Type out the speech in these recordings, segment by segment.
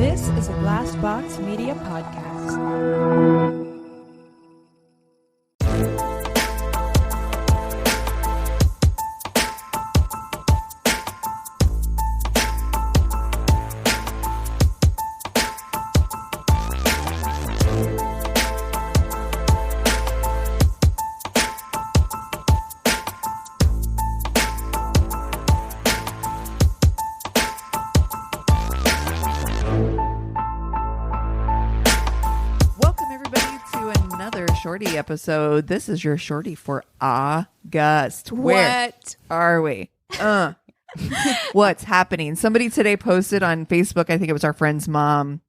This is a Glass Box Media podcast. Shorty episode. This is your Shorty for August. Where are we? What's happening? Somebody today posted on Facebook, I think it was our friend's mom,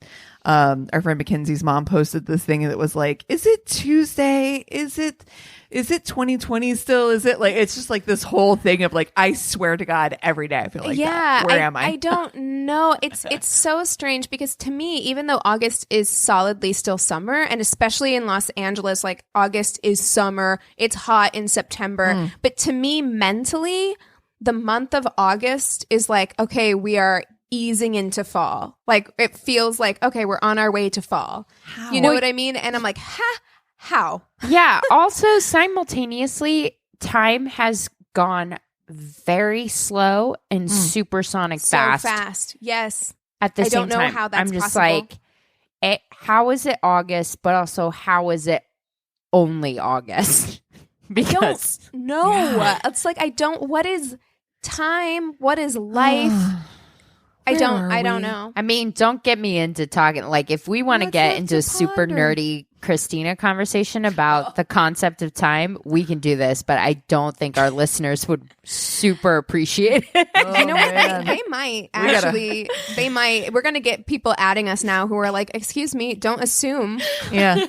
our friend Mackenzie's mom posted this thing that was like, is it Tuesday? Is it 2020 still? Is it like, it's just like this whole thing of like, I swear to God, every day I feel like that. Where am I? I don't know. It's so strange because to me, even though August is solidly still summer, and especially in Los Angeles, like August is summer, it's hot in September. But to me, mentally, the month of August is like, okay, we are easing into fall. Like it feels like, okay, we're on our way to fall. How? You know what I mean? And I'm like, how? Yeah. Also, simultaneously, time has gone very slow and supersonic fast. So fast. Yes. At the I same don't know time, how that's I'm just possible. like, how is it August? But also, how is it only August? Because no, it's like what is time? What is life? I don't know. I mean, don't get me into talking. Like, if we want to get into a super nerdy Christina conversation about the concept of time, we can do this. But I don't think our listeners would super appreciate it. You know what? They might actually. They might. We're going to get people adding us now who are like, excuse me, don't assume. Yeah.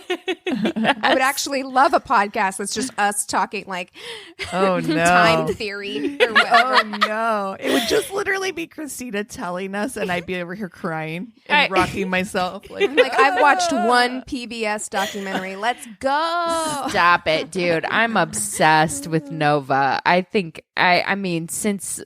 I would actually love a podcast that's just us talking like time theory or whatever. Oh, no. It would just literally be Christina telling us, and I'd be over here crying and rocking myself. Like I've watched one PBS documentary. Let's go. Stop it, dude. I'm obsessed with Nova. I think, I mean, since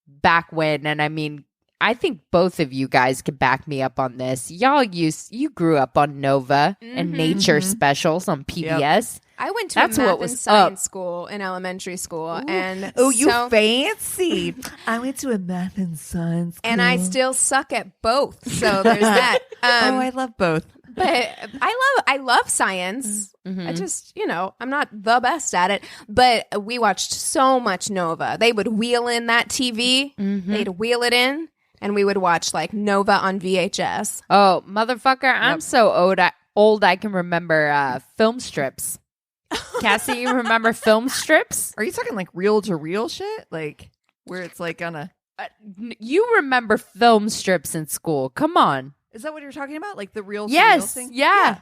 back when, and I mean, I think both of you guys could back me up on this. You grew up on Nova and nature specials on PBS. Yep. I went to a math and science school in elementary school. Ooh. And you fancy. I went to a math and science school. And I still suck at both. So there's that. I love both. But I love science. I just, I'm not the best at it. But we watched so much Nova. They would wheel in that TV. They'd wheel it in. And we would watch like Nova on VHS. Oh, motherfucker. I'm so old I can remember film strips. Cassie, you remember film strips? Are you talking like reel to reel shit? Like where it's like on a... you remember film strips in school. Come on. Is that what you're talking about? Like the reel to reel thing? Yeah.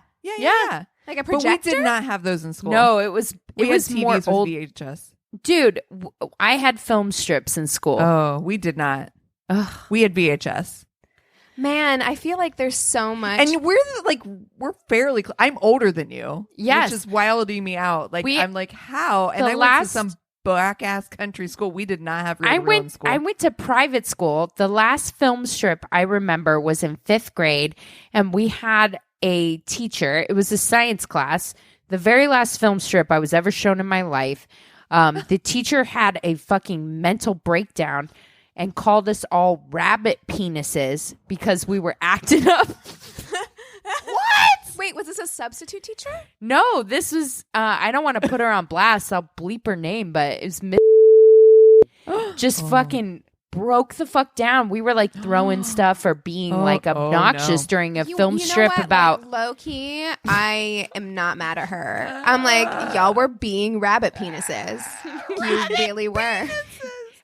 Like a projector? But we did not have those in school. No, it was TVs more with old. VHS. Dude, I had film strips in school. Oh, we did not. Ugh. We had VHS. Man, I feel like there's so much. And we're fairly I'm older than you. Yes. Which is wilding me out. Like, I'm like, how? And I went to some black-ass country school. We did not have real in school. I went to private school. The last film strip I remember was in 5th grade, and we had a teacher. It was a science class. The very last film strip I was ever shown in my life. The teacher had a fucking mental breakdown and called us all rabbit penises because we were acting up. What? Wait, was this a substitute teacher? No, this was, I don't want to put her on blast. I'll bleep her name, but it was just fucking broke the fuck down. We were like throwing stuff or being like obnoxious during a film strip what? about... Like, low-key, I am not mad at her. I'm like, y'all were being rabbit penises. You really were.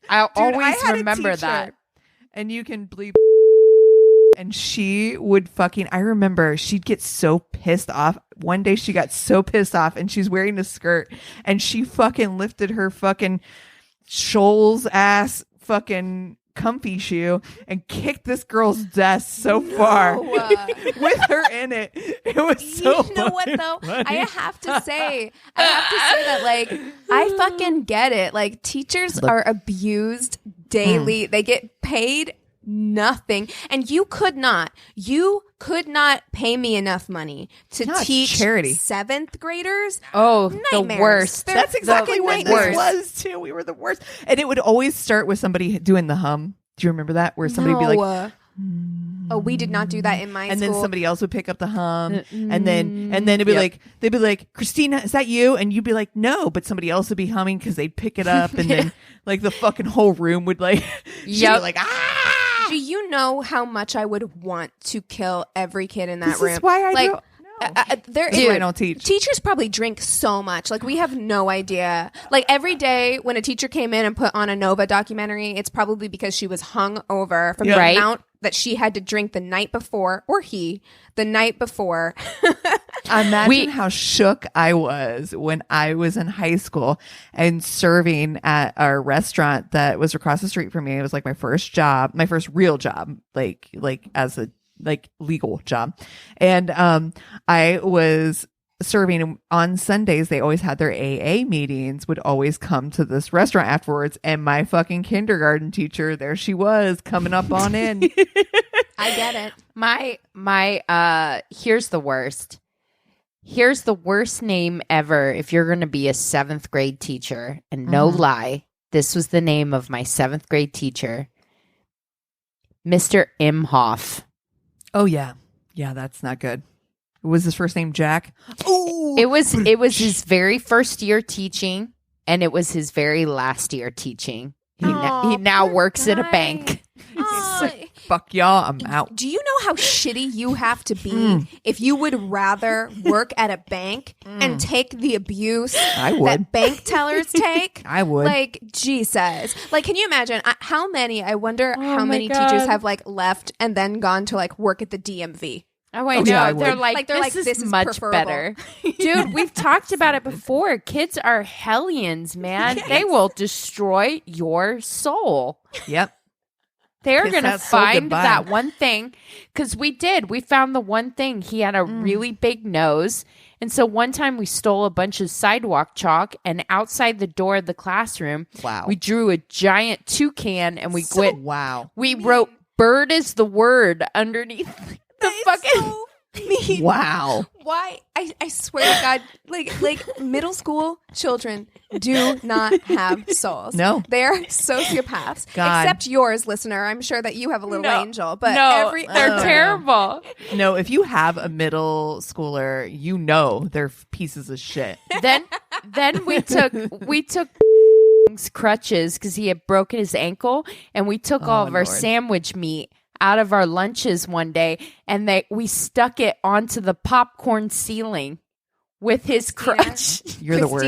I'll always remember that. And you can bleep. And she would I remember she'd get so pissed off. One day she got so pissed off and she's wearing a skirt and she fucking lifted her fucking Shoals ass fucking comfy shoe and kicked this girl's desk so far with her in it. It was so You know what though? funny. I have to say that like I fucking get it. Like teachers are abused daily. They get paid nothing. And you could not pay me enough money to teach charity 7th graders. Oh, Nightmares. the worst. That's exactly what this nightmares. was too. We were the worst. And it would always start with somebody doing the hum. Do you remember that? Where somebody would be like, oh, we did not do that in my and school. then somebody else would pick up the hum, and then it'd be like, they'd be like, Christina, is that you? And you'd be like, no, but somebody else would be humming because they'd pick it up, and then like the fucking whole room would like, she'd be like, ah. Do you know how much I would want to kill every kid in that This room? is why I like, don't. I don't teach. Teachers probably drink so much. Like, we have no idea. Like, every day when a teacher came in and put on a Nova documentary, it's probably because she was hung over from the amount that she had to drink the night before, or the night before. Imagine how shook I was when I was in high school and serving at a restaurant that was across the street from me. It was like my first job, my first real job, like as a legal job. And I was serving on Sundays. They always had their AA meetings, would always come to this restaurant afterwards. And my fucking kindergarten teacher, there she was coming up on in. I get it. My here's the worst. Here's the worst name ever if you're going to be a 7th grade teacher. And no lie, this was the name of my 7th grade teacher, Mr. Imhoff. Oh yeah. Yeah, that's not good. Was his first name Jack? Oh, it was his very first year teaching, and it was his very last year teaching. He now works at a bank. Like, fuck y'all, I'm out. Do you know how shitty you have to be if you would rather work at a bank and take the abuse that bank tellers take? I would. Like, Jesus. Like, can you imagine how many teachers have like left and then gone to like work at the DMV? Oh, I know. Yeah, they're like, this is much preferable. better. Dude, we've talked about it before. Kids are hellions, man. Yes. They will destroy your soul. Yep. They're going to find that one thing. Because we found the one thing. He had a really big nose. And so one time we stole a bunch of sidewalk chalk, and outside the door of the classroom, we drew a giant toucan, and we we wrote "bird is the word" underneath the fucking mean. Wow. Why? I swear to God, like middle school children do not have souls. No. They're sociopaths. God. Except yours, listener. I'm sure that you have a little angel. But they're terrible. No, if you have a middle schooler, you know they're pieces of shit. Then we took crutches because he had broken his ankle, and we took all of our sandwich meat out of our lunches one day, and we stuck it onto the popcorn ceiling with his crutch. You're the worst.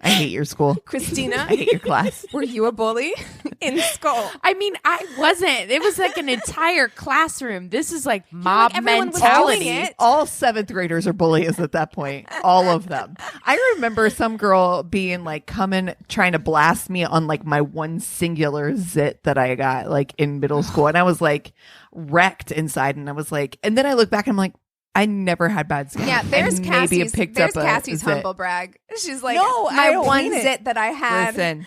I hate your school. Christina, I hate your class. Were you a bully in school? I mean, I wasn't. It was like an entire classroom. This is like mob everyone was mentality. doing it. All 7th graders are bullies at that point. All of them. I remember some girl being like trying to blast me on like my one singular zit that I got like in middle school. And I was like wrecked inside. And I was like, and then I look back and I'm like, I never had bad skin. Yeah, there's Cassie's humble brag. She's like, no, my one zit that I had. Listen,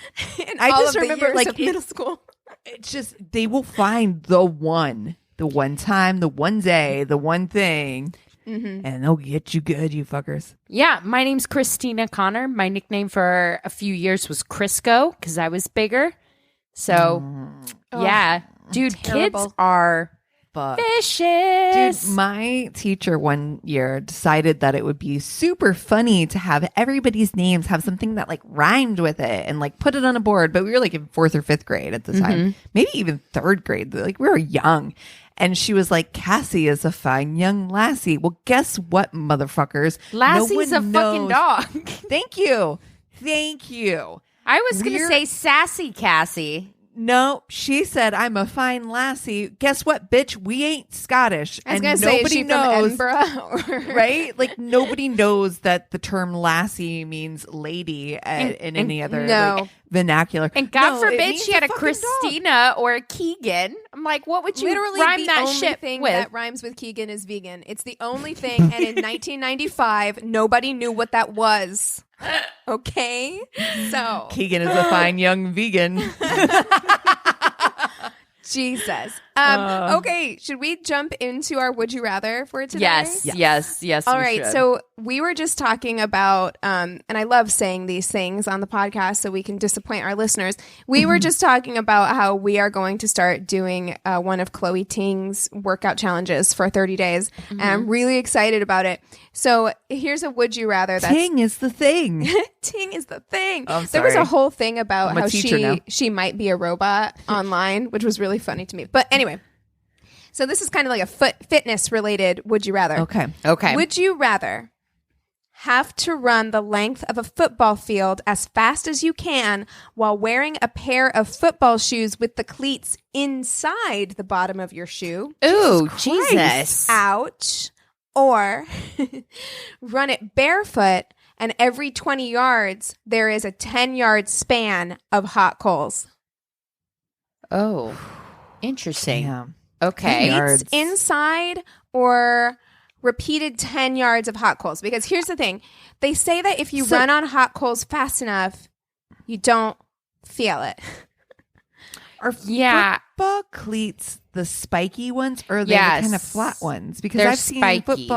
I just remember like middle school. It's just they will find the one time, the one day, the one thing, and they'll get you good, you fuckers. Yeah, my name's Christina Connor. My nickname for a few years was Crisco because I was bigger. So, yeah, dude, terrible. Kids are vicious. Dude, my teacher one year decided that it would be super funny to have everybody's names have something that like rhymed with it and like put it on a board. But we were like in 4th or 5th grade at the time, maybe even 3rd grade. Like we were young. And she was like, Cassie is a fine young lassie. Well, guess what, motherfuckers? Lassie's a fucking dog. Thank you. I was going to say sassy Cassie. No, she said, I'm a fine lassie. Guess what, bitch? We ain't Scottish. I was going to say, is she knows, from Edinburgh? Right? Like, nobody knows that the term lassie means lady in any other like, vernacular. And God forbid she had a Christina or a Keegan. I'm like, what would you literally rhyme the that only shit thing with? that rhymes with Keegan is vegan. It's the only thing. And in 1995, nobody knew what that was. Okay? So Keegan is a fine young vegan. Jesus. Okay, should we jump into our Would You Rather for today? Yes. All right, so we were just talking about, and I love saying these things on the podcast so we can disappoint our listeners. We were just talking about how we are going to start doing one of Chloe Ting's workout challenges for 30 days, and I'm really excited about it. So here's a Would You Rather. Ting is the thing. Ting is the thing. Oh, there was a sorry. whole thing about I'm a how teacher now. she might be a robot online, which was really funny to me. But anyway, so this is kind of like a fitness related Would You Rather. Okay. Would you rather have to run the length of a football field as fast as you can while wearing a pair of football shoes with the cleats inside the bottom of your shoe? Ooh, Jesus. Ouch. Or run it barefoot, and every 20 yards, there is a 10-yard span of hot coals. Oh, interesting. Yeah. Okay. Yards. Cleats inside or repeated 10 yards of hot coals. Because here's the thing. They say that if you run on hot coals fast enough, you don't feel it. Are Yeah. football cleats the spiky ones or are they Yes. the kind of flat ones? Because They're I've seen spiky.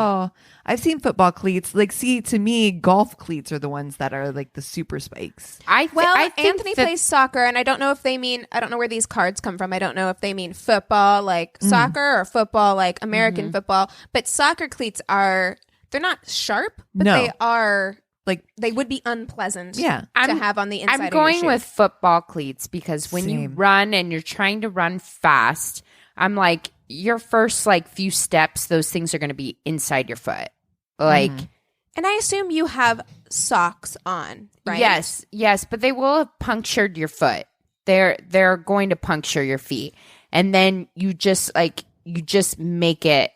I've seen football cleats. Like, see, to me, golf cleats are the ones that are like the super spikes. I think Anthony that- plays soccer, and I don't know if they mean, I don't know where these cards come from. I don't know if they mean football like soccer or football like American football. But soccer cleats they're not sharp, but No. they are, Like, they would be unpleasant yeah. to have on the inside I'm of your going shoe. with football cleats because when you Same. run and you're trying to run fast, I'm like, your first like few steps, those things are going to be inside your foot. Like, And I assume you have socks on, right? yes, but they will have punctured your foot. They're going to puncture your feet, and then you just make it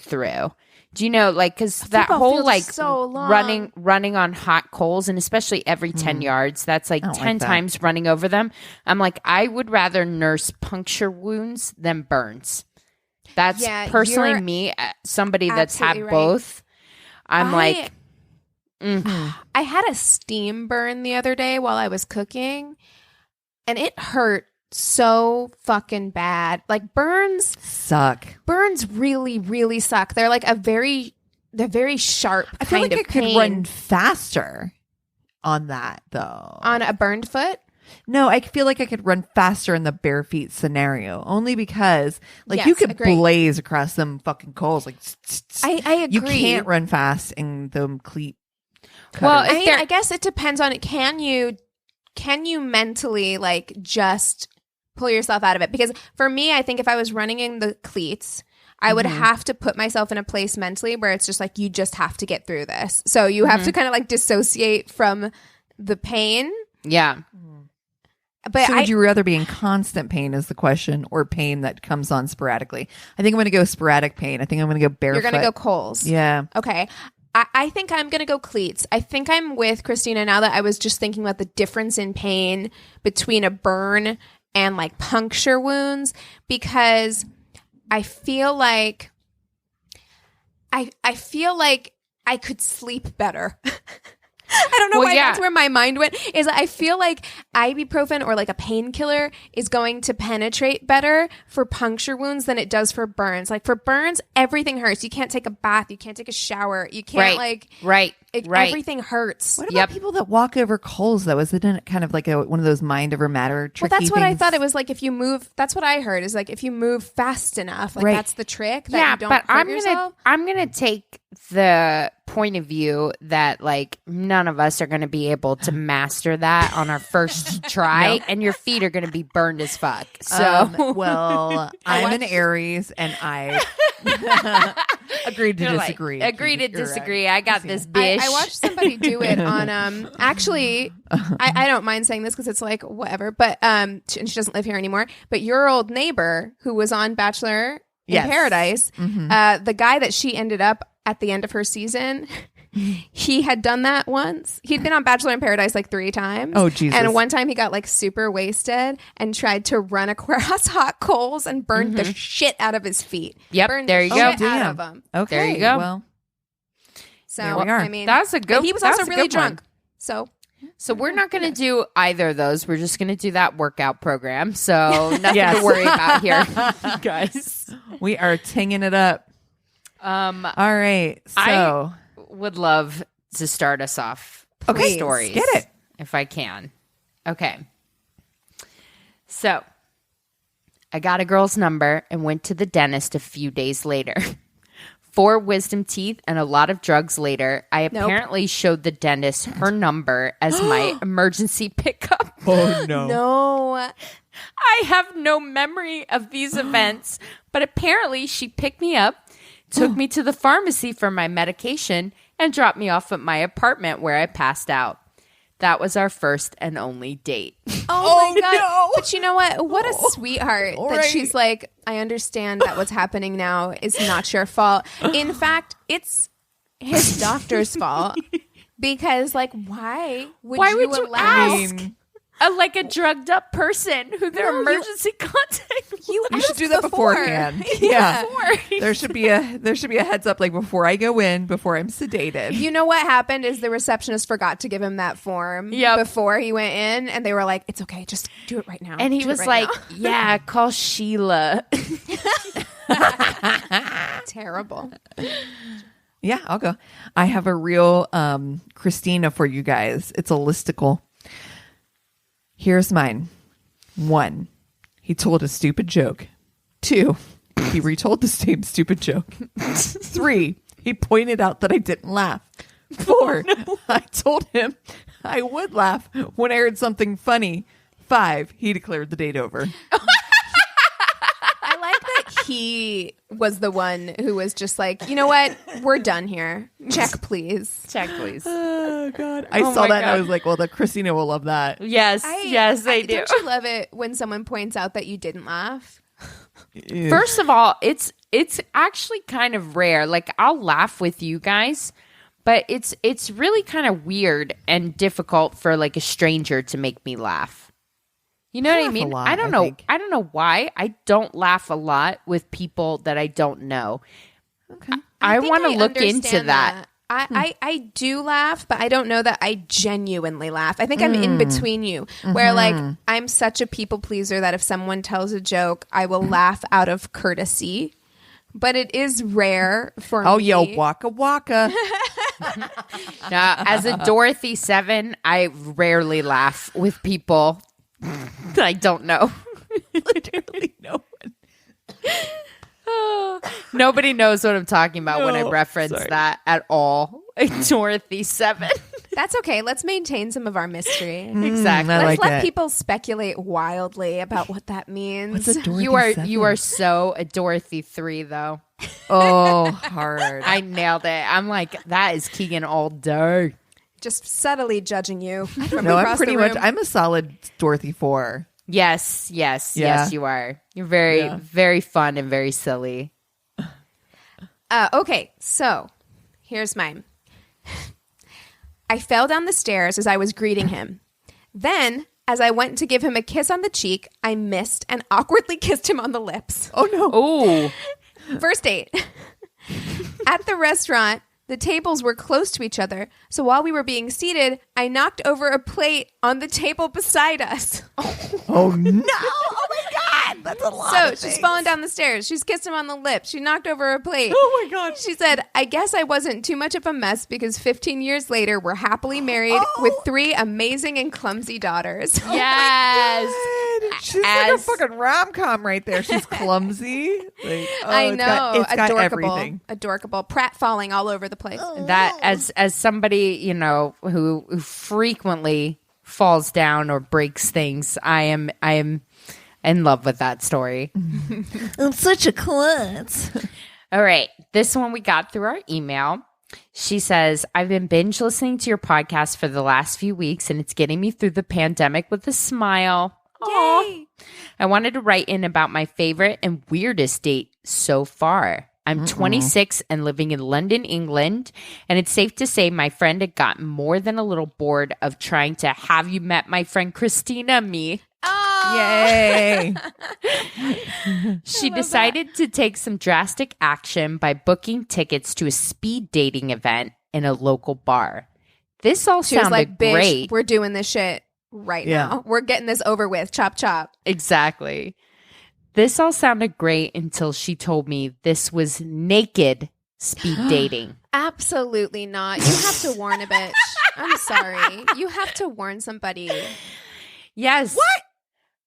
through. Do you know, like, because that football whole field like is so long. running on hot coals, and especially every 10 yards, that's like I don't 10 like that. times running over them. I'm like, I would rather nurse puncture wounds than burns. That's Yeah, personally you're me, somebody that's had absolutely right. both. I'm like, I had a steam burn the other day while I was cooking, and it hurt so fucking bad. Like burns really, really suck. They're like they're very sharp I feel kind like of I could pain. run faster on that though. On a burned foot. No, I feel like I could run faster in the bare feet scenario only because like Yes, you could agree. blaze across them fucking coals. Like I agree. you can't run fast in the cleat. Well, cutters. if they're- I guess it depends on it. Can you mentally like just pull yourself out of it? Because for me, I think if I was running in the cleats, I would have to put myself in a place mentally where it's just like, you just have to get through this. So you have to kind of like dissociate from the pain. yeah. But So would you rather be in constant pain is the question, or pain that comes on sporadically? I think I'm going to go sporadic pain. I think I'm going to go barefoot. you're going to go Coles. Yeah. Okay. I think I'm going to go cleats. I think I'm with Christina now that I was just thinking about the difference in pain between a burn and like puncture wounds, because I feel like I could sleep better. I don't know Well, why yeah. that's where my mind went. Is I feel like ibuprofen or like a painkiller is going to penetrate better for puncture wounds than it does for burns. Like for burns, everything hurts. You can't take a bath. You can't take a shower. You can't Right. everything hurts. What about people that walk over coals though? Isn't it kind of like one of those mind over matter Well, tricky that's what I things? thought it was like. If you move, that's what I heard is like if you move fast enough, like Right. that's the trick. That Yeah, you don't but hurt yourself. I'm gonna take the point of view that like none of us are gonna be able to master that on our first try, and your feet are gonna be burned as fuck. So well, I'm an Aries, and I agreed to You're like, disagree. agree to You're right. disagree. I got this I bitch. watched somebody do it on actually I don't mind saying this because it's like whatever, but and she doesn't live here anymore, but your old neighbor who was on Bachelor in Yes. Paradise, the guy that she ended up at the end of her season, he had done that once. He'd been on Bachelor in Paradise like 3 times. Oh, Jesus. And one time he got like super wasted and tried to run across hot coals and burned the shit out of his feet. Yep, Burned there the you go. shit out of them. Okay, There you go. Well, So There we are. I mean, That was a good- He was that also was a really good one. drunk. So So we're not going to do either of those. We're just going to do that workout program. So nothing to worry about here, guys. We are tinging it up. All right. So I would love to start us off with stories. Get it. If I can. Okay. So I got a girl's number and went to the dentist a few days later. 4 wisdom teeth and a lot of drugs later, I apparently showed the dentist her number as my emergency pickup. Oh, no. No. I have no memory of these events, but apparently she picked me up, took me to the pharmacy for my medication, and dropped me off at my apartment where I passed out. That was our first and only date. Oh my God. No. But you know what? What a sweetheart that right. she's like, I understand that what's happening now is not your fault. In fact, it's his doctor's fault. Because, like, why would you allow... ask like a drugged up person who their emergency contact was? You should do that beforehand. Yeah. There should be a heads up, like, before I go in, before I'm sedated. You know what happened is the receptionist forgot to give him that form before he went in, and they were like, it's okay, just do it right now. And he was like, yeah, call Sheila. Terrible. Yeah, I'll go. I have a real Christina for you guys. It's a listicle. Here's mine. 1, he told a stupid joke. 2, he retold the same stupid joke. 3, he pointed out that I didn't laugh. 4, I told him I would laugh when I heard something funny. 5, he declared the date over. I like that he was the one who was just like, you know what? We're done here. Check, please. Check, please. Oh, God. I saw that and I was like, well, the Christina will love that. Yes, they do. Don't you love it when someone points out that you didn't laugh? Yeah. First of all, it's actually kind of rare. Like, I'll laugh with you guys, but it's really kind of weird and difficult for like a stranger to make me laugh. You know what I mean? Lot, I don't know why. I don't laugh a lot with people that I don't know. Okay. I want to look understand into that. I do laugh, but I don't know that I genuinely laugh. I think I'm in between you, where like I'm such a people pleaser that if someone tells a joke, I will laugh out of courtesy. But it is rare for me. Oh, yo, waka waka. Now, as a Dorothy 7, I rarely laugh with people that I don't know. Literally no one. Nobody knows what I'm talking about when I reference sorry. that at all. Dorothy 7. That's okay. Let's maintain some of our mystery. Exactly. I Let's like let it. people speculate wildly about what that means. What's a Dorothy You are 7? so a Dorothy 3 though. Oh, hard. I nailed it. I'm like, that is Keegan all day. Just subtly judging you. From No, I'm across pretty the much. room. I'm a solid Dorothy 4. Yes, Yeah. you are. You're very, very fun and very silly. Okay, so here's mine. I fell down the stairs as I was greeting him. Then, as I went to give him a kiss on the cheek, I missed and awkwardly kissed him on the lips. Oh, no. Oh, First date. At the restaurant, the tables were close to each other, so while we were being seated, I knocked over a plate on the table beside us. Oh, no. Oh, my God. That's a lot So of she's things. fallen down the stairs. She's kissed him on the lips. She knocked over a plate. Oh, my God. She said, I guess I wasn't too much of a mess because 15 years later, we're happily married with 3 amazing and clumsy daughters. yes. God. She's like a fucking rom-com right there. She's clumsy. Like, oh, I know. It's got Adorkable. everything. Adorkable. Pratt falling all over the place. That as somebody, you know, who frequently falls down or breaks things, I am in love with that story. I'm such a klutz. All right. This one we got through our email. She says, I've been binge listening to your podcast for the last few weeks and it's getting me through the pandemic with a smile. Yay. I wanted to write in about my favorite and weirdest date so far. I'm 26 and living in London, England, and it's safe to say my friend had gotten more than a little bored of trying to have you met my friend Christina me. Oh. Yay. She decided to take some drastic action by booking tickets to a speed dating event in a local bar. This all She was sounded like, bitch, great. we're doing this shit right now. We're getting this over with. Chop, chop. Exactly. This all sounded great until she told me this was naked speed dating. Absolutely not. You have to warn a bitch. I'm sorry. You have to warn somebody. Yes. What?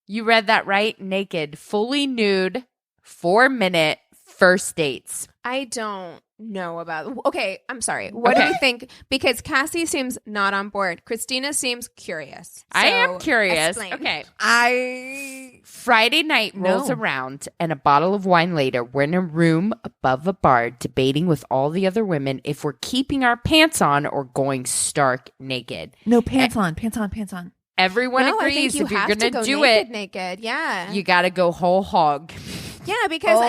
You read that right. Naked, fully nude, 4-minute first dates. I don't know about. Okay, I'm sorry. What do you think? Because Cassie seems not on board. Christina seems curious. I am curious. Explain. Okay. Friday night rolls around, and a bottle of wine later, we're in a room above a bar debating with all the other women if we're keeping our pants on or going stark naked. No, pants on, pants on, pants on. Everyone No, agrees you if you're have going to to go do naked, it, naked. Yeah. you got to go whole hog. Yeah, because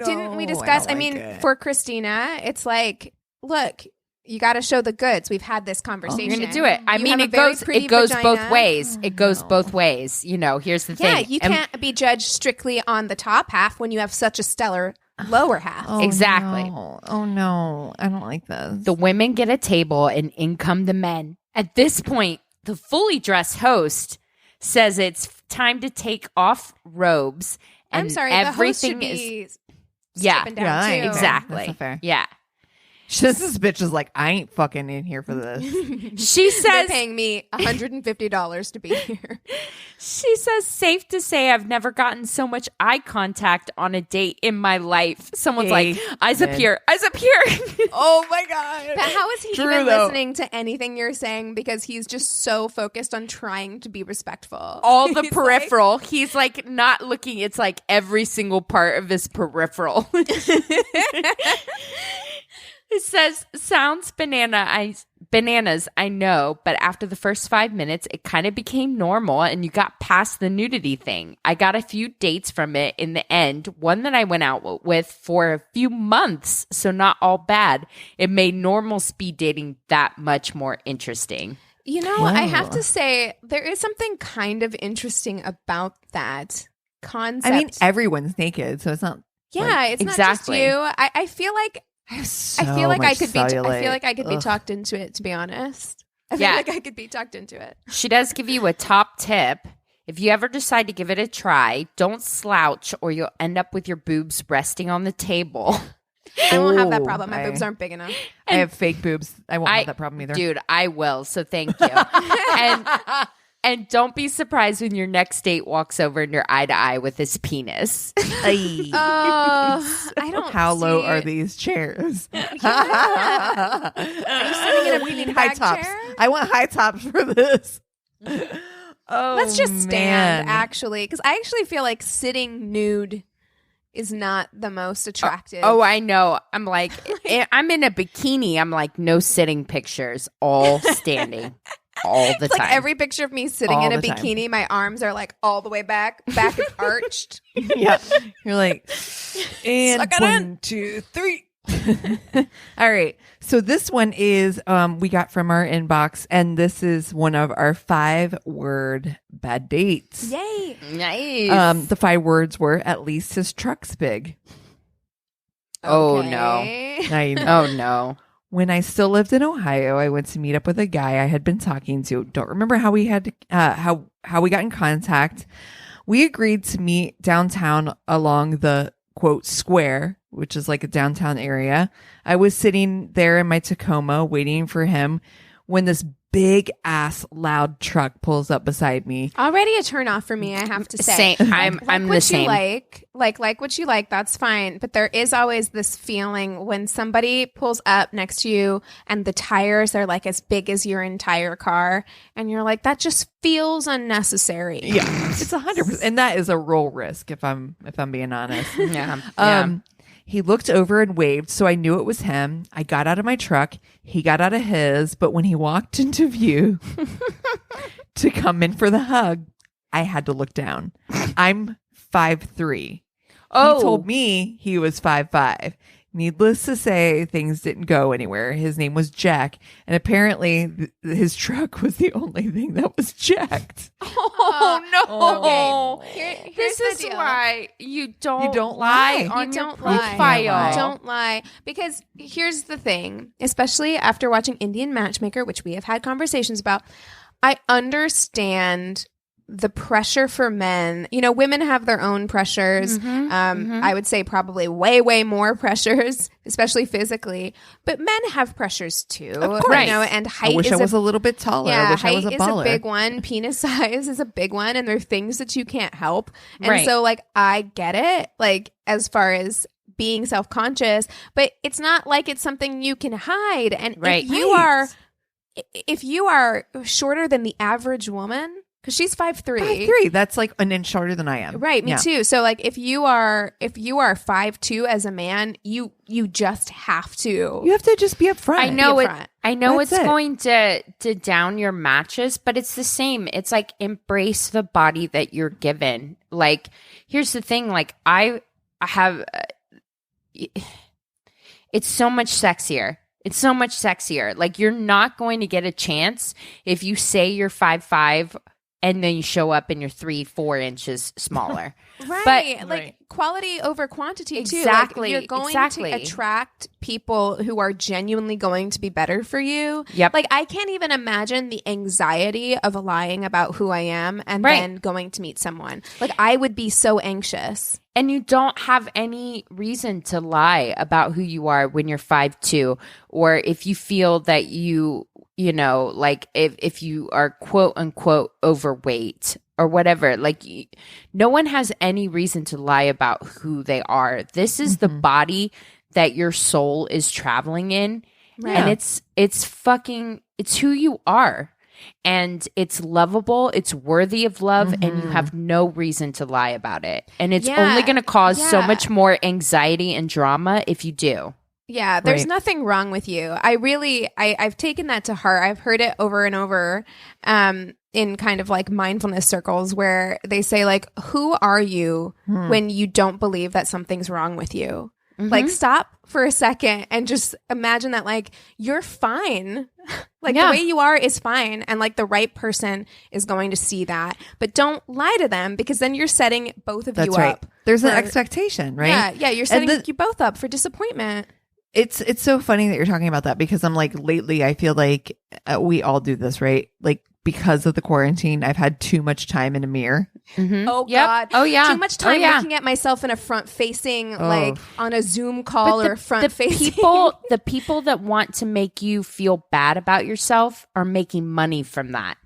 didn't we discuss? I don't like it. For Christina, it's like, look, you got to show the goods. We've had this conversation. You're going to do it. I You mean, have a it very goes pretty both vagina. ways. It goes both ways. You know, here's the Yeah, thing. you can't be judged strictly on the top half when you have such a stellar lower half. Oh, Exactly. No. Oh no, I don't like this. The women get a table and in come the men. At this point, the fully dressed host says it's time to take off robes. And I'm sorry, everything the host should is be yeah, stripping down too. exactly. That's not fair. Yeah. This bitch is like, I ain't fucking in here for this. She They're says paying me $150 to be here. she says safe to say I've never gotten so much eye contact on a date in my life. Someone's like, eyes up here, eyes up here. Oh my god! But how is he True, even though. listening to anything you're saying? Because he's just so focused on trying to be respectful. All the He's peripheral. He's like not looking. It's like every single part of his peripheral. It says, sounds bananas, I know, but after the first 5 minutes, it kind of became normal and you got past the nudity thing. I got a few dates from it in the end, one that I went out with for a few months, so not all bad. It made normal speed dating that much more interesting. You know, I have to say, there is something kind of interesting about that concept. I mean, everyone's naked, so it's not. yeah, it's exactly. not just you. I feel like I have so I feel like I much could be. I feel cellulite. like I could be Ugh. talked into it. To be honest, I feel Yeah. like I could be talked into it. She does give you a top tip. If you ever decide to give it a try, don't slouch or you'll end up with your boobs resting on the table. I won't have that Ooh, problem. My boobs aren't big enough. I have fake boobs. I won't have that problem either. Dude, I will. So thank you. and don't be surprised when your next date walks over and you're eye to eye with his penis. Ay. Oh, I don't. How low see- are these chairs? Are you sitting in a We need beanbag high tops. chair? I want high tops for this. Oh, Let's just stand, man. actually, because I actually feel like sitting nude is not the most attractive. Oh, I know. I'm like, I'm in a bikini. I'm like, no sitting pictures, all standing. All the it's time. like every picture of me sitting All in a the time. bikini, my arms are like all the way back is arched. Yeah. You're like, and Suck it in. 1, 2, 3. All right. So this one is we got from our inbox, and this is one of our 5-word bad dates. Yay! Nice. The 5 words were, at least his truck's big. Oh, Okay. Now you know. Oh, no. When I still lived in Ohio, I went to meet up with a guy I had been talking to. Don't remember how we had how we got in contact. We agreed to meet downtown along the quote square, which is like a downtown area. I was sitting there in my Tacoma waiting for him when this big ass loud truck pulls up beside me. Already a turn off for me, I have to say. Same. I'm what the same. You like what you like, that's fine. But there is always this feeling when somebody pulls up next to you and the tires are like as big as your entire car, and you're like, that just feels unnecessary. Yeah, it's 100%, and that is a real risk if I'm being honest. Yeah. He looked over and waved, so I knew it was him. I got out of my truck. He got out of his, but when he walked into view to come in for the hug, I had to look down. I'm 5'3". Oh. He told me he was 5'5". Needless to say, things didn't go anywhere. His name was Jack, and apparently his truck was the only thing that was jacked. Oh no! Okay. This Here's is the deal. why you don't lie. on You your don't lie. profile. Don't lie. Because here's the thing, especially after watching Indian Matchmaker, which we have had conversations about, I understand the pressure for men. You know, women have their own pressures. I would say probably way, way more pressures, especially physically. But men have pressures too. Of course. You know, and height I wish is I was a little bit taller. I wish I height was a is baller. a big one. Penis size is a big one. And there are things that you can't help. And Right. so, like, I get it, like, as far as being self-conscious, but it's not like it's something you can hide. And Right. if you are shorter than the average woman, because she's 5'3". 5'3". That's like an inch shorter than I am. Right, me Yeah. too. So like if you are 5'2" as a man, you just have to. You have to just be upfront. I know Be it. upfront. I know That's it's it. going to down your matches, but it's the same. It's like embrace the body that you're given. Like, here's the thing. Like, I have. It's so much sexier. It's so much sexier. Like, you're not going to get a chance if you say you're 5'5" and then you show up and you're 3-4 inches smaller. Right. But- like quality over quantity too. Exactly, Like, you're going exactly. to attract people who are genuinely going to be better for you. Yep. Like I can't even imagine the anxiety of lying about who I am and Right. then going to meet someone. Like I would be so anxious. And you don't have any reason to lie about who you are when you're 5'2", or if you feel that you know, like if you are quote unquote overweight or whatever, like no one has any reason to lie about who they are. This is the body that your soul is traveling in. Right. And it's who you are. And it's lovable, it's worthy of love, and you have no reason to lie about it. And it's Yeah, only going to cause so yeah. much more anxiety and drama if you do. Yeah, there's Right. nothing wrong with you. I've taken that to heart. I've heard it over and over in kind of like mindfulness circles where they say like, who are you when you don't believe that something's wrong with you? Like stop for a second and just imagine that like you're fine. Like Yeah. the way you are is fine. And like the right person is going to see that. But don't lie to them because then you're setting both of That's you right. up. There's an for- expectation, right? Yeah, you're setting the- you both up for disappointment. It's so funny that you're talking about that because I'm like lately I feel like we all do this, right? Like because of the quarantine, I've had too much time in a mirror. Oh Yep. God! Oh, yeah. Too much time Oh, yeah. looking at myself in a front facing, like on a Zoom call or front facing. The people that want to make you feel bad about yourself are making money from that.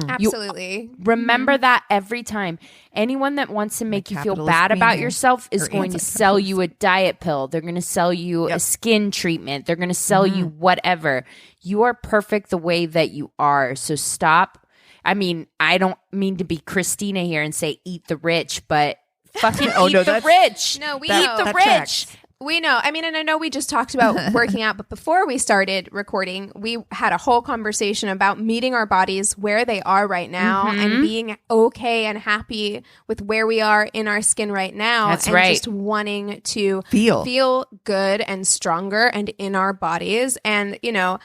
Absolutely. Remember that every time. Anyone that wants to make you feel capitalist bad queen about here. yourself is Or going to sell you a diet pill. They're going to sell you a skin treatment. They're going to sell you whatever. You are perfect the way that you are. So stop. I mean, I don't mean to be Christina here and say eat the rich, but fucking eat the that's- rich. No, we That- know. the that rich. tracks. We know. I mean, and I know we just talked about working out, but before we started recording, we had a whole conversation about meeting our bodies where they are right now and being okay and happy with where we are in our skin right now. That's and right. just wanting to Feel good and stronger and in our bodies. And, you know,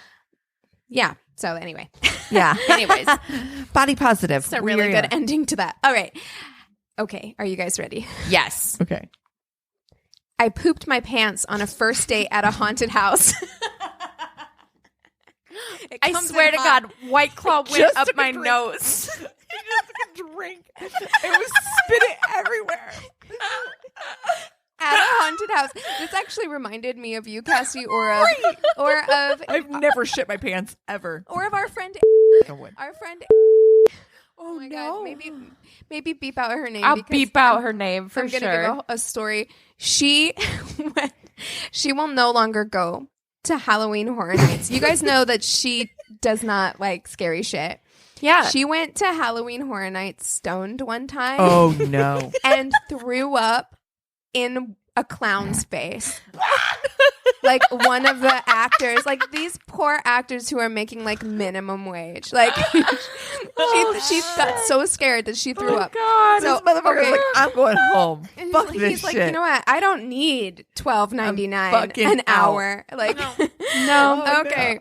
yeah. So anyway, Yeah. anyways, Body positive. it's a really good ending to that. All right. Okay. Are you guys ready? Yes. Okay. I pooped my pants on a first date at a haunted house. I swear to God, White Claw went Just up took a my drink. nose. He just took a drink. It was spitting everywhere. At a haunted house. This actually reminded me of you, Cassie, or of I've never shit my pants ever. our friend. I would. Our friend. Oh, my God, maybe beep out her name. I'll because beep out her name for I'm sure. gonna give a story. She will no longer go to Halloween Horror Nights. You guys know that she does not like scary shit. Yeah. She went to Halloween Horror Nights stoned one time. Oh no. And threw up in a clown's face. like one of the actors, like these poor actors who are making like minimum wage. Like she got so scared that she threw up. God, so, this motherfucker's like, I'm going home. Fuck this he's shit. like, you know what? I don't need $12.99 an hour. Like, no. Okay.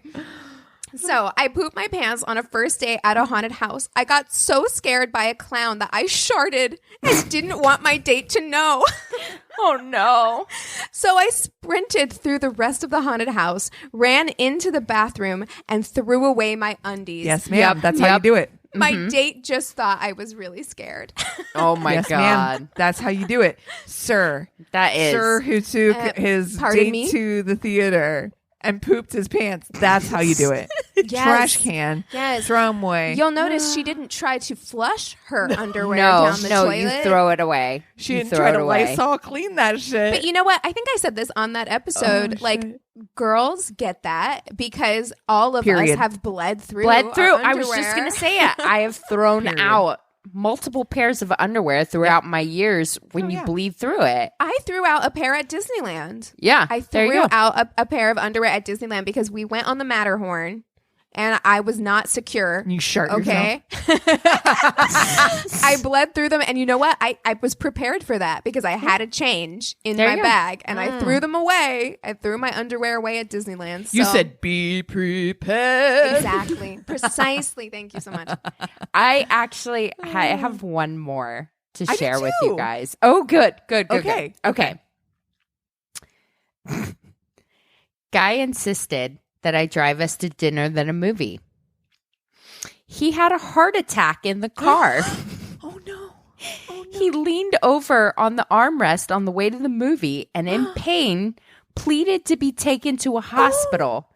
So I pooped my pants on a first date at a haunted house. I got so scared by a clown that I sharted and didn't want my date to know. Oh, no. So I sprinted through the rest of the haunted house, ran into the bathroom, and threw away my undies. Yes, ma'am. That's how you do it. My date just thought I was really scared. Oh, my yes, God. Ma'am. That's how you do it. Sir. That is. Sir who took his date to the theater and pooped his pants. That's how you do it. Yes. Trash can. Yes. Throw them away. You'll notice she didn't try to flush her underwear down the toilet. You throw it away. She didn't try to Lysol clean that shit. But you know what? I think I said this on that episode. Girls get that because all of us have bled through. I was just going to say it. I have thrown out multiple pairs of underwear throughout my years when you bleed through it. I threw out a pair at Disneyland. Yeah. I threw out a pair of underwear at Disneyland because we went on the Matterhorn and I was not secure. You shart yourself. I bled through them, and you know what? I was prepared for that because I had a change in my bag, and I threw them away. I threw my underwear away at Disneyland. So. You said be prepared. Exactly. Precisely. Thank you so much. I actually I have one more to share with you guys. Oh, good. Okay. Guy insisted that I drive us to dinner than a movie. He had a heart attack in the car. Oh no. He leaned over on the armrest on the way to the movie and in pain pleaded to be taken to a hospital.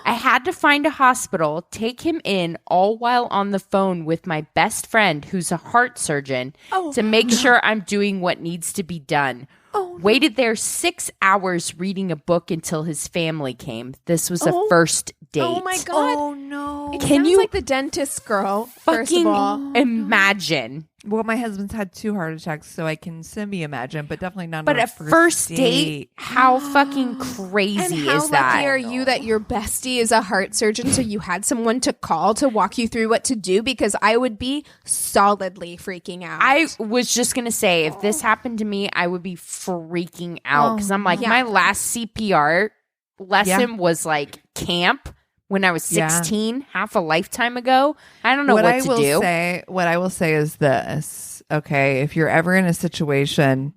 I had to find a hospital, take him in, all while on the phone with my best friend who's a heart surgeon to make sure I'm doing what needs to be done. Waited there 6 hours reading a book until his family came. This was a first date. Oh my God. Oh no. It sounds like the dentist girl, first of all. Imagine. Well, my husband's had 2 heart attacks, so I can semi-imagine, but definitely not But on a first date? How fucking crazy and is that? How lucky are you that your bestie is a heart surgeon, so you had someone to call to walk you through what to do? Because I would be solidly freaking out. I was just going to say, if this happened to me, I would be freaking out. Because I'm like, my last CPR lesson was like camp. When I was 16, half a lifetime ago. I don't know what to do. What I will say is this. Okay, if you're ever in a situation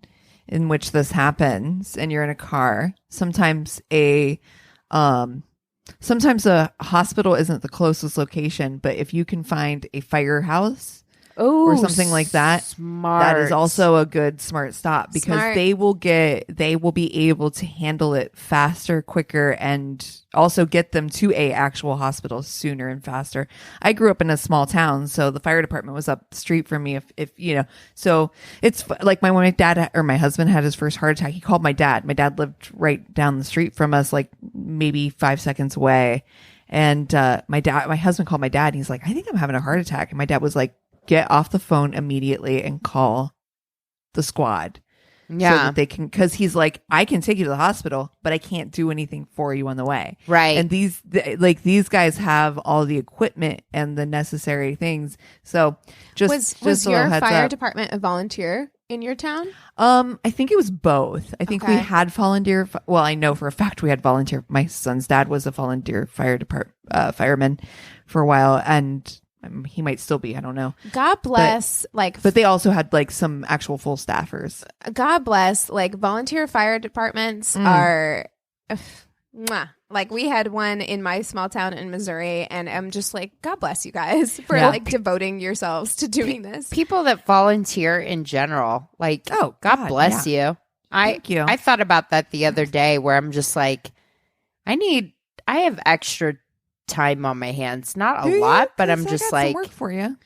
in which this happens and you're in a car, sometimes a hospital isn't the closest location, but if you can find a firehouse or something like that, that is also a good smart stop because they will be able to handle it faster, quicker, and also get them to a actual hospital sooner and faster. I grew up in a small town, so the fire department was up the street from me. If you know, so it's like when my husband had his first heart attack, he called my dad. My dad lived right down the street from us, like maybe 5 seconds away. And my husband called my dad, and he's like, "I think I'm having a heart attack." And my dad was like, "Get off the phone immediately and call the squad." Yeah. So that they can, because he's like, "I can take you to the hospital, but I can't do anything for you on the way." Right. And these guys have all the equipment and the necessary things. So was your fire department a volunteer in your town? I think it was both. I think we had volunteer. Well, I know for a fact we had volunteer. My son's dad was a volunteer fireman for a while, and he might still be. I don't know. God bless. But they also had like some actual full staffers. God bless. Like volunteer fire departments are, like we had one in my small town in Missouri, and I'm just like, God bless you guys for like devoting yourselves to doing this. People that volunteer in general, like, God bless you. Thank you. I thought about that the other day, where I'm just like, I have extra time on my hands, not a lot, but I'm just like, work for you.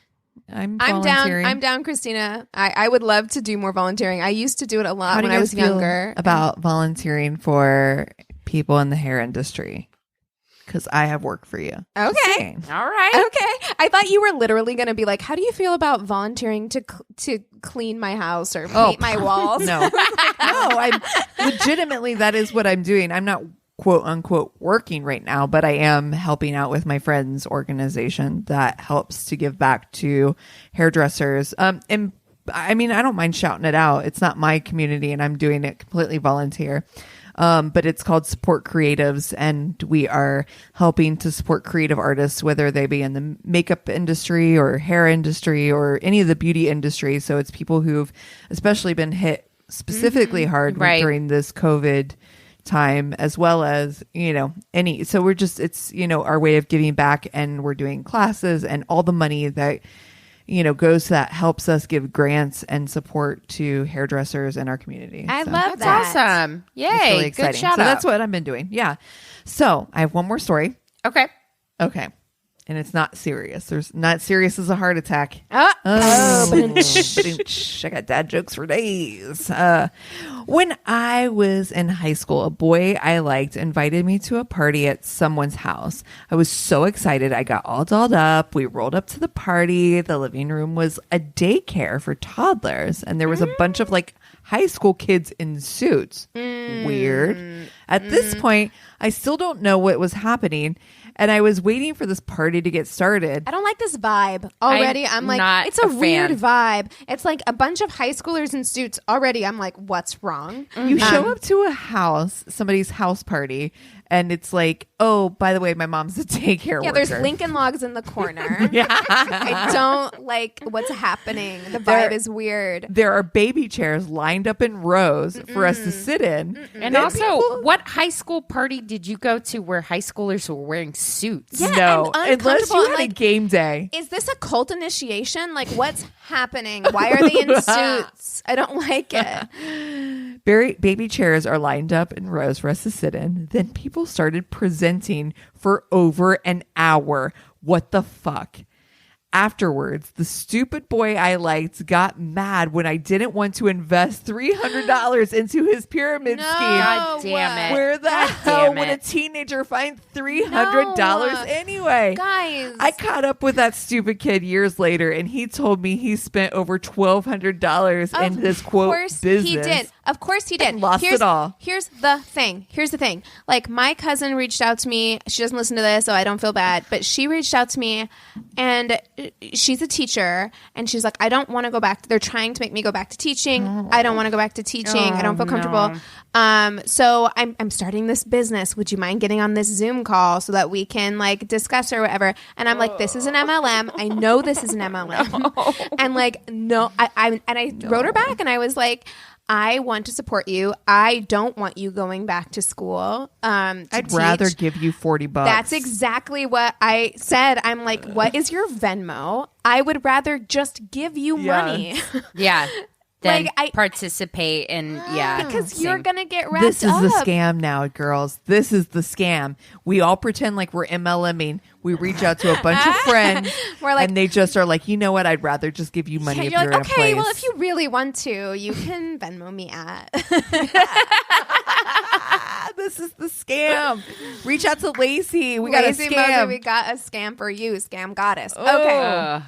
I'm down, Christina. I would love to do more volunteering. I used to do it a lot when I was younger. About volunteering for people in the hair industry, because I have work for you. Okay, all right. Okay, I thought you were literally going to be like, "How do you feel about volunteering to clean my house or paint my walls?" No, no. I'm legitimately, that is what I'm doing. I'm not quote unquote working right now, but I am helping out with my friend's organization that helps to give back to hairdressers. And I mean, I don't mind shouting it out. It's not my community and I'm doing it completely volunteer. But it's called Support Creatives, and we are helping to support creative artists, whether they be in the makeup industry or hair industry or any of the beauty industry. So it's people who've especially been hit specifically hard during this COVID time, as well as, so we're just, it's, our way of giving back, and we're doing classes, and all the money that goes to that helps us give grants and support to hairdressers in our community. I love That's that. awesome. Yay. It's really exciting. Good shout So out. that's what I've been doing. Yeah. So I have one more story. Okay. And it's not serious. There's not serious as a heart attack. Oh, I got dad jokes for days. When I was in high school, a boy I liked invited me to a party at someone's house. I was so excited. I got all dolled up. We rolled up to the party. The living room was a daycare for toddlers, and there was a bunch of high school kids in suits. Weird. At this point, I still don't know what was happening. And I was waiting for this party to get started. I don't like this vibe already. I'm like, not it's a weird fan. vibe. It's like a bunch of high schoolers in suits already. I'm like, what's wrong? You show up to a house, somebody's house party, and it's like, oh, by the way, my mom's a daycare worker. There's Lincoln Logs in the corner. I don't like what's happening. The vibe is weird. There are baby chairs lined up in rows for us to sit in. And also, what high school party did you go to where high schoolers were wearing suits? Yeah, No, and unless you uncomfortable. had a game day. Is this a cult initiation? Like, what's happening? Why are they in suits? I don't like it. Baby chairs are lined up in rows for us to sit in. Then people started presenting for over an hour. What the fuck? Afterwards, the stupid boy I liked got mad when I didn't want to invest $300 into his pyramid scheme. God damn it. Where the hell would a teenager find $300 No. anyway? Guys. I caught up with that stupid kid years later, and he told me he spent over $1,200 in this quote business. He did. Of course he did. And lost it all. Here's the thing. Like, my cousin reached out to me. She doesn't listen to this, so I don't feel bad. But she reached out to me, and she's a teacher. And she's like, I don't want to go back. They're trying to make me go back to teaching. I don't want to go back to teaching. I don't feel comfortable. So I'm starting this business. Would you mind getting on this Zoom call so that we can discuss or whatever? And I'm like, this is an MLM. I know this is an MLM. And no, I wrote her back, and I was like, I want to support you. I don't want you going back to school. I'd rather give you $40. That's exactly what I said. I'm like, what is your Venmo? I would rather just give you money. Yeah. Then I participate in, because same. you're going to get wrapped This is up. the scam now, girls. This is the scam. We all pretend like we're MLMing. We reach out to a bunch of friends, We're like, and they just are like, you know what? I'd rather just give you money if you're you're like, in a okay, place. well, if you really want to, you can Venmo me at. This is the scam. Reach out to Lacey. We got a Lazy Moser, scam. we got a scam for you, Scam Goddess. Okay. Ugh.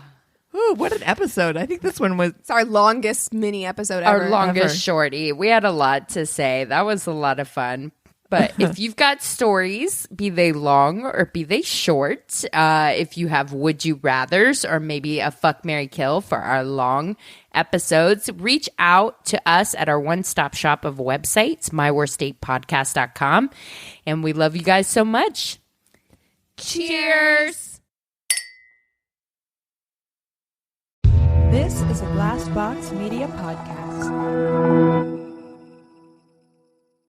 Ooh, what an episode. I think this one was... It's our longest mini episode ever. Our longest Ever. shorty. We had a lot to say. That was a lot of fun. But if you've got stories, be they long or be they short, if you have would you rathers or maybe a fuck, marry, kill for our long episodes, reach out to us at our one-stop shop of websites, myworstdatepodcast.com. And we love you guys so much. Cheers. This is a Glass Box Media podcast.